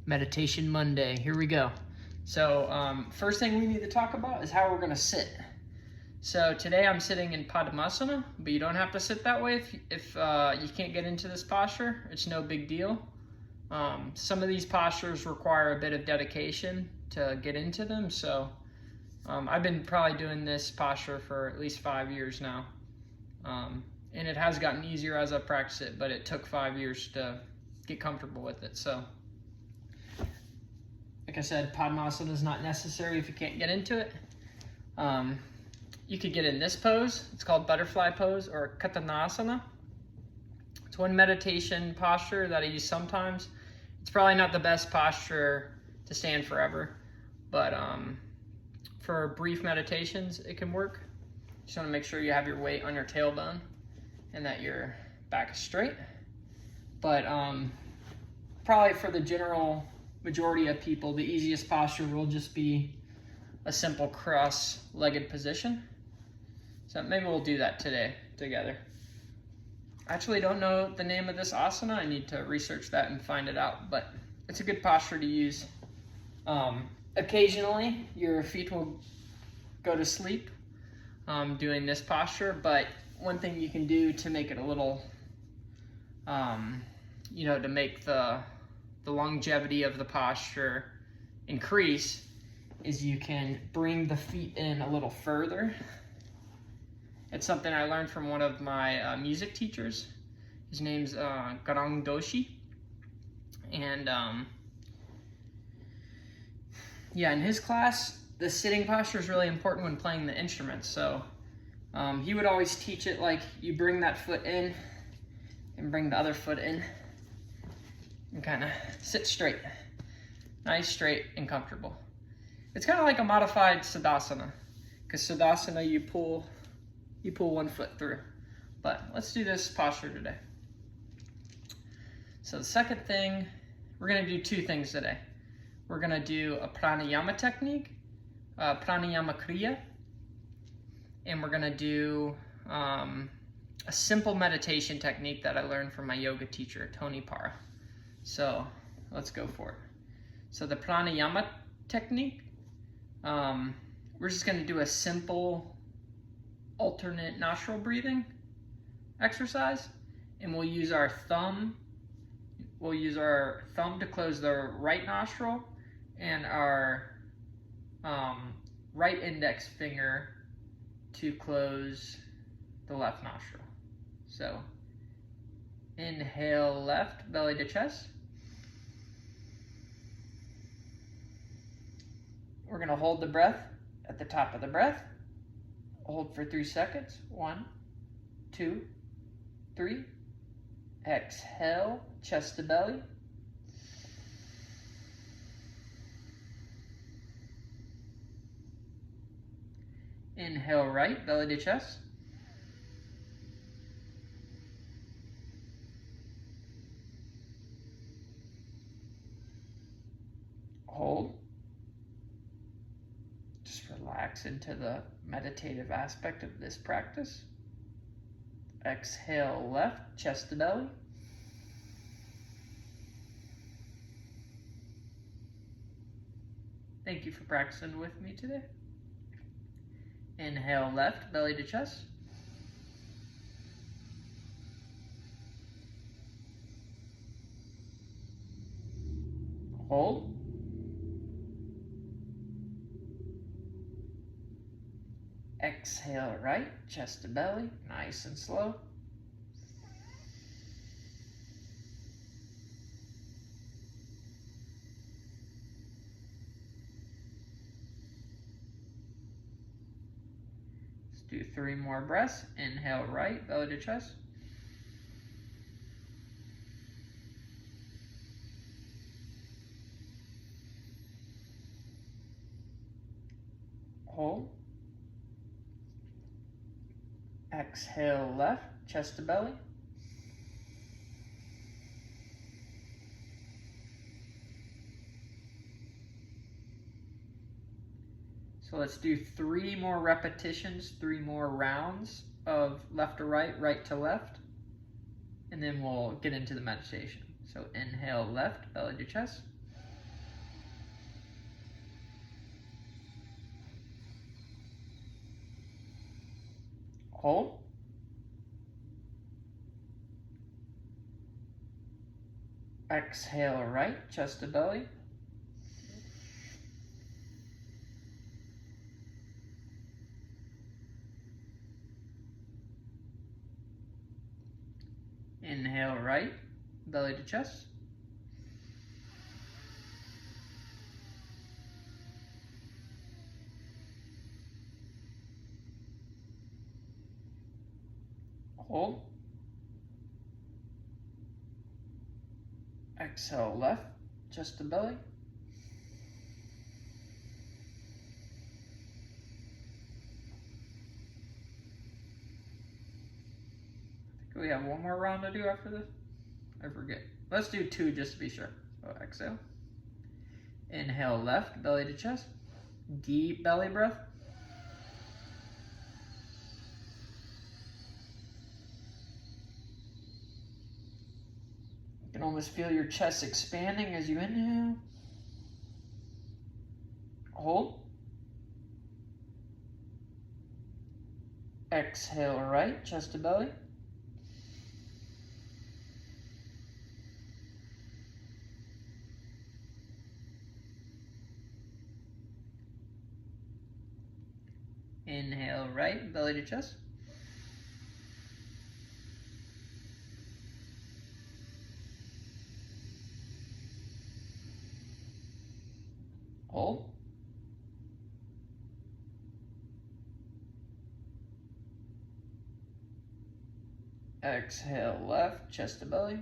Meditation Monday. Here we go. So first thing we need to talk about is how we're going to sit. So today I'm sitting in Padmasana, but you don't have to sit that way if you can't get into this posture. It's no big deal. Some of these postures require a bit of dedication to get into them. So I've been probably doing this posture for at least 5 years now. And it has gotten easier as I practice it, but it took 5 years to get comfortable with it. So like I said, Padmasana is not necessary if you can't get into it. You could get in this pose. It's called butterfly pose or Katanasana. It's one meditation posture that I use sometimes. It's probably not the best posture to stand forever, but for brief meditations, it can work. Just want to make sure you have your weight on your tailbone and that your back is straight. But probably for the general majority of people, the easiest posture will just be a simple cross-legged position. So maybe we'll do that today together. I actually don't know the name of this asana. I need to research that and find it out, but it's a good posture to use. Occasionally, your feet will go to sleep doing this posture, but one thing you can do to make it a little, to make the longevity of the posture increase is you can bring the feet in a little further. It's something I learned from one of my music teachers. His name's Garang Doshi. And in his class, the sitting posture is really important when playing the instruments. So he would always teach it like you bring that foot in and bring the other foot in and kind of sit straight. Nice, straight, and comfortable. It's kind of like a modified Siddhasana, because Siddhasana you pull one foot through. But let's do this posture today. So the second thing, we're going to do two things today. We're going to do a pranayama technique, pranayama kriya, and we're going to do a simple meditation technique that I learned from my yoga teacher, Tony Para. So let's go for it. So the pranayama technique, we're just going to do a simple alternate nostril breathing exercise, and we'll use our thumb to close the right nostril and our right index finger to close the left nostril. So inhale left, belly to chest. We're going to hold the breath at the top of the breath. Hold for 3 seconds. 1, 2, 3. Exhale, chest to belly. Inhale right, belly to chest. Hold. Just relax into the meditative aspect of this practice. Exhale left, chest to belly. Thank you for practicing with me today. Inhale left, belly to chest. Hold. Exhale right, chest to belly, nice and slow. Let's do 3 more breaths. Inhale right, belly to chest. Hold. Exhale left, chest to belly. So let's do 3 more repetitions, 3 more rounds of left to right, right to left, and then we'll get into the meditation. So inhale left, belly to chest. Hold. Exhale right, chest to belly. Inhale right, belly to chest. Hold. Exhale left, chest to belly. Do we have one more round to do after this? I forget. Let's do 2 just to be sure. So exhale. Inhale left, belly to chest. Deep belly breath. You can almost feel your chest expanding as you inhale. Hold. Exhale right, chest to belly. Inhale right, belly to chest. Hold. Exhale left, chest to belly.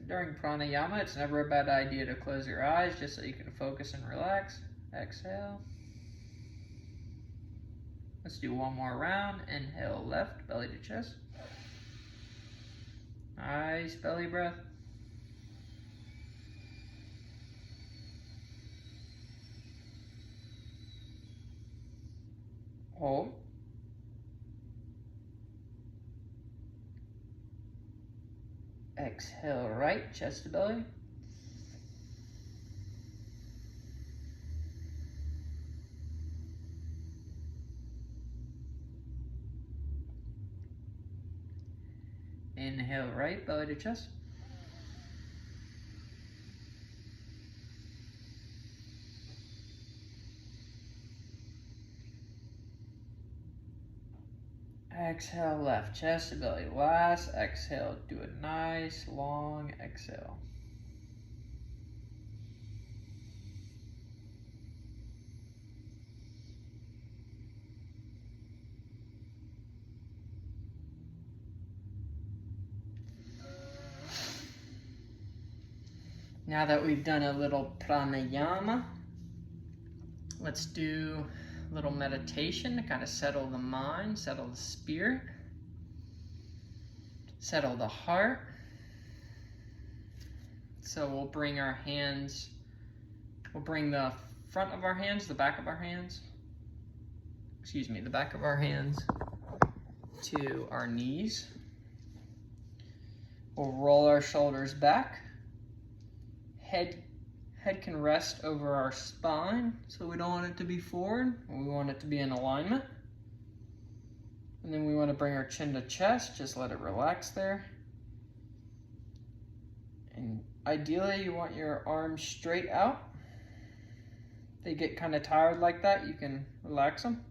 During pranayama, it's never a bad idea to close your eyes just so you can focus and relax. Exhale. Let's do one more round. Inhale left, belly to chest. Nice belly breath. Hold. Exhale right, chest to belly. Inhale right, belly to chest. Exhale left, chest to belly. Last exhale, do a nice long exhale. Now that we've done a little pranayama, let's do a little meditation to kind of settle the mind, settle the spirit, settle the heart. So we'll bring our hands, we'll bring the front of our hands, the back of our hands, the back of our hands to our knees. We'll roll our shoulders back. Head can rest over our spine, so we don't want it to be forward. We want it to be in alignment. And then we want to bring our chin to chest, just let it relax there. And ideally, you want your arms straight out. If they get kind of tired like that, you can relax them.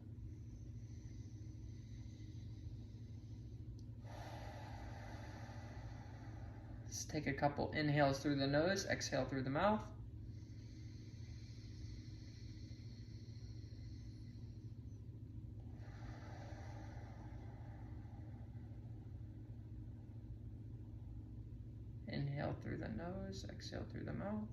Let's take a couple inhales through the nose, exhale through the mouth. Inhale through the nose, exhale through the mouth.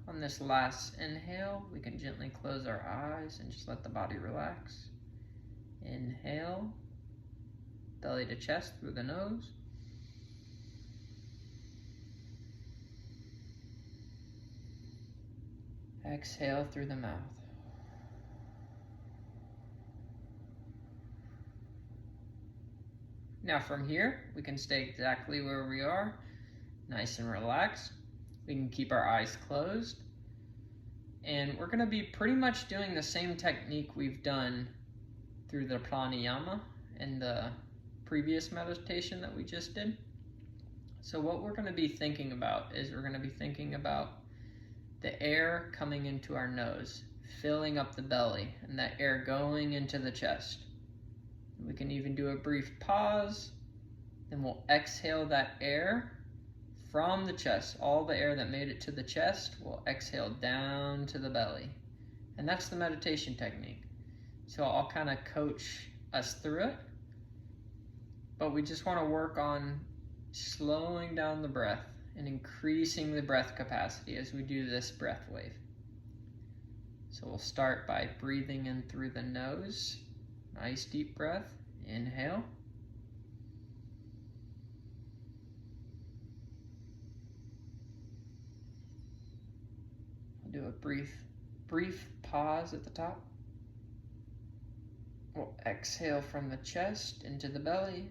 On this last inhale, we can gently close our eyes and just let the body relax. Inhale, belly to chest through the nose. Exhale through the mouth. Now from here, we can stay exactly where we are, nice and relaxed. We can keep our eyes closed. And we're gonna be pretty much doing the same technique we've done through the pranayama and the previous meditation that we just did. So what we're gonna be thinking about is we're gonna be thinking about the air coming into our nose, filling up the belly, and that air going into the chest. We can even do a brief pause, then we'll exhale that air from the chest. All the air that made it to the chest will exhale down to the belly. And that's the meditation technique. So I'll kind of coach us through it, but we just want to work on slowing down the breath and increasing the breath capacity as we do this breath wave. So we'll start by breathing in through the nose. Nice deep breath. Inhale. We'll do a brief pause at the top. We'll exhale from the chest into the belly.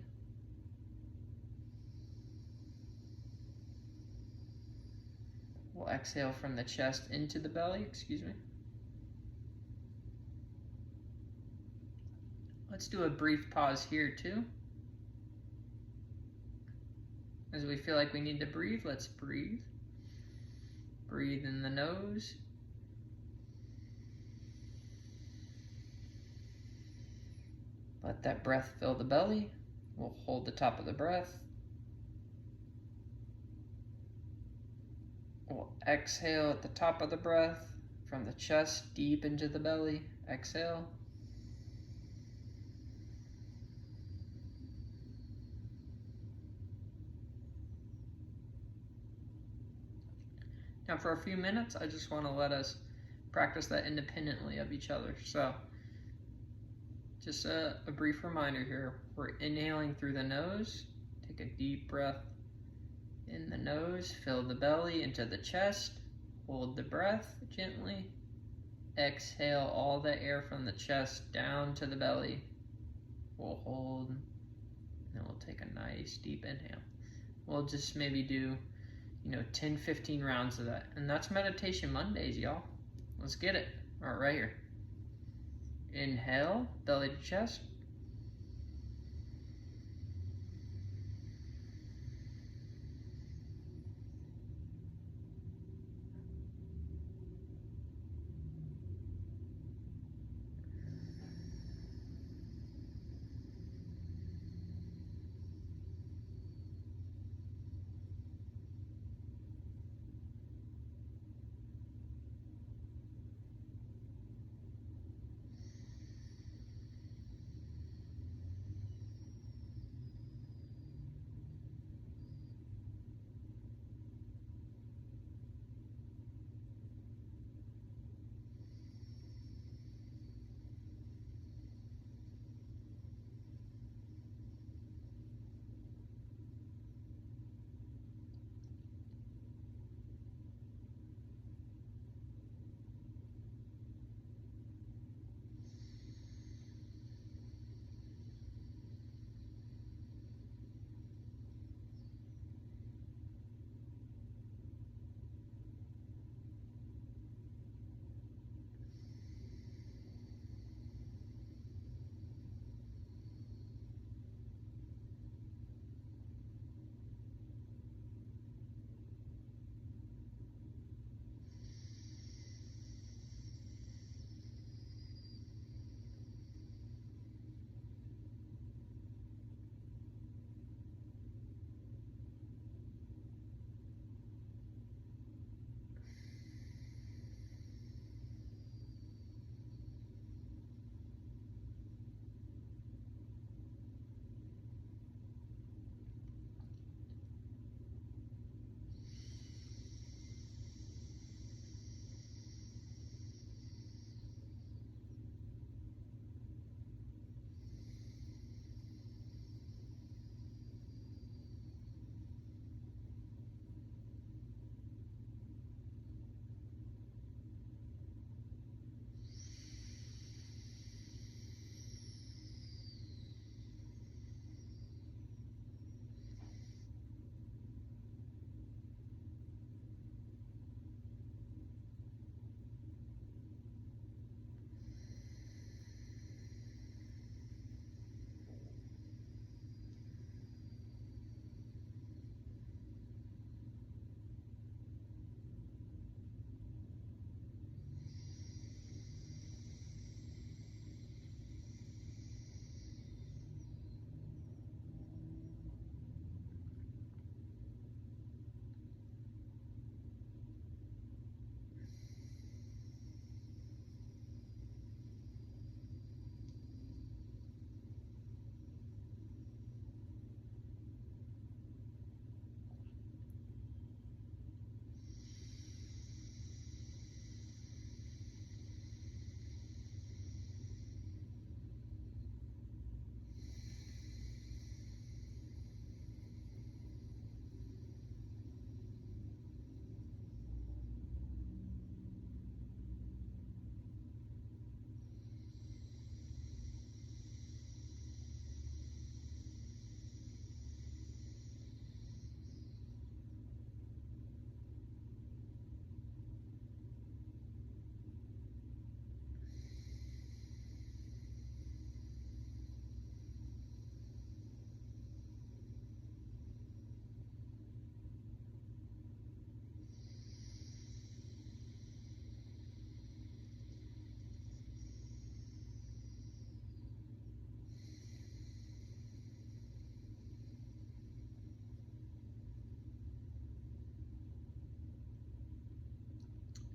We'll exhale from the chest into the belly, excuse me. Let's do a brief pause here too. As we feel like we need to breathe, let's breathe. Breathe in the nose. Let that breath fill the belly. We'll hold the top of the breath. We'll exhale at the top of the breath from the chest deep into the belly. Exhale. Now for a few minutes, I just want to let us practice that independently of each other. So just a brief reminder here. We're inhaling through the nose. Take a deep breath in the nose. Fill the belly into the chest. Hold the breath gently. Exhale all the air from the chest down to the belly. We'll hold. And then we'll take a nice deep inhale. We'll just maybe do 10, 15 rounds of that. And that's Meditation Mondays, y'all. Let's get it. All right, right here. Inhale, belly to chest.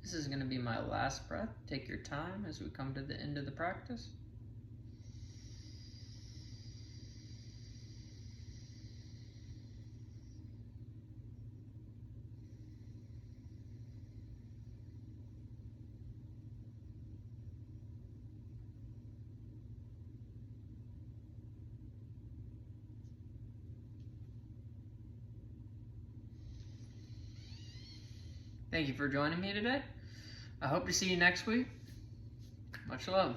This is going to be my last breath. Take your time as we come to the end of the practice. Thank you for joining me today. I hope to see you next week. Much love.